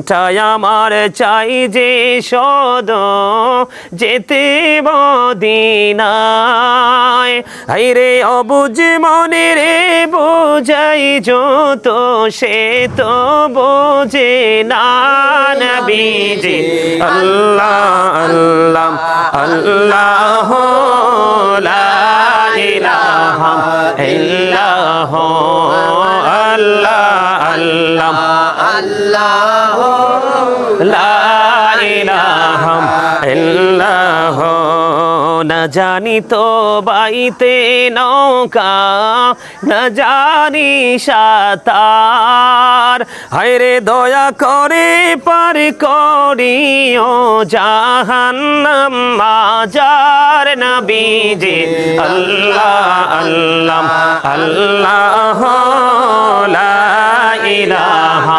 টাই আমার চাই যে সদ যেতে মদিনায় হায়রে অবুঝ মনে রে বোঝাই যত সে তো বোঝে না নবীজি আল্লাহ আল্লাহ আল্লাহ লা ইলাহা ইল্লাল্লাহ আল্লাহ আল্লাহ আল্লাহ লা ইলাহা ইল্লাল্লাহ না জানি তো বাইতে নৌকা না জানি সাঁতার হায়রে দয়া করে পার করিও জাহান্নাম মাজার নবীজি আল্লাহ আল্লাহ আল্লাহ লা ইলাহা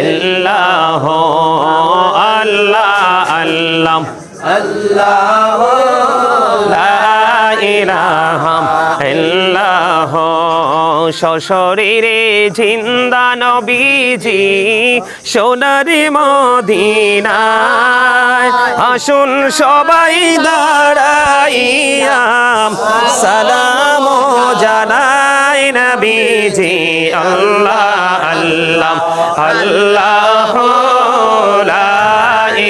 ইল্লাল্লাহ আল্লাহ আল্লাহ আল্লাহ লা ইলাহা ইল্লাল্লাহ সশরীরে জিন্দা নবীজি সোনার মদিনায় আসুন সবাই দাঁড়াইয়া সালাম জানাই নবীজি আল্লাহ আল্লাহ আল্লাহ লা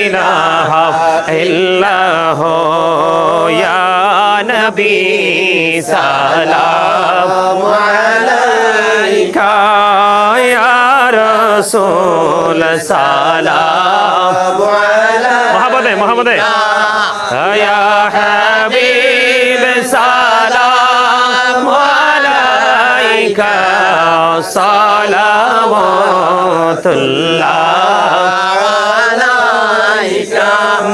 ইলাহা ইল্লাল্লাহ ইয়া নবী সালাম আলাইকা ইয়া রাসূল সালাম আলাইকা মোহাম্মদে ইয়া হাবিব সালাম আলাইকা সালাওয়াতুল্লাহ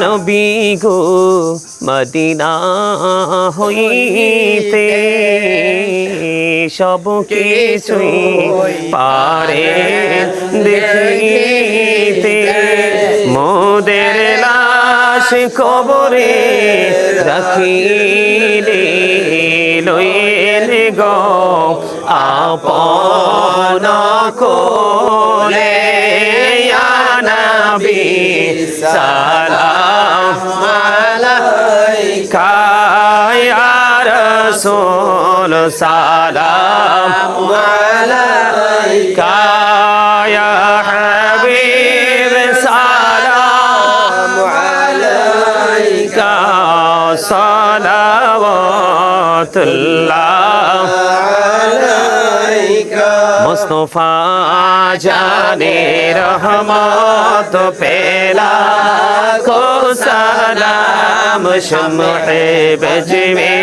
নবী গো মদিনা হইতে সব কিছুই পারে দেখিতে মোদের লাশ কবরে রাখিলে লইল গো আপন কোলে ইয়া নবী সালাম আলাইকা ইয়া রাসূল সালাম আলাইকা ইয়া হাবিব সালাম আলাইকা সালাওয়াতুল্লাহ মুস্তাফা জানে রহমত পেলা को सलाम शम्हे बजवे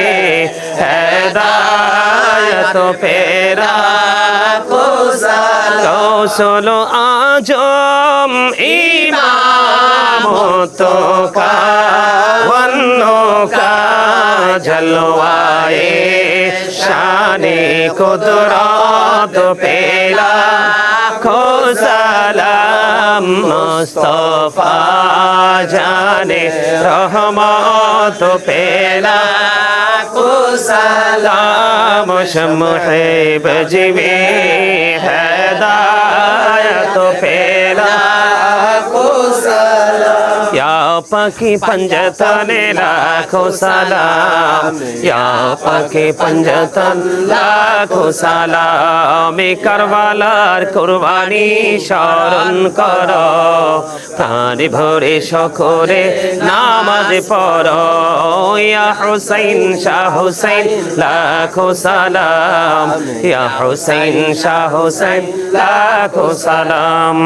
हिदायत फेरा को सोलो आजम इमामतो का वन्नो का जलवाए शाने कुदरत पेला को सलाम मुस्तफा जाने रहमत पेला को सलाम शम्हे बजवे हिदायत पेला को सलाम या पाकी पंजतने लाखो सलाम या पाकी पंजतन लाखो सलाम करवालार कुरबानी शरण करो प्राण भरे সকরে নামাজ পড়ো ইয়া হুসাইন শাহ হুসাইন লাখো সালাম ইয়া হুসাইন শাহ হুসাইন লাখো সালাম।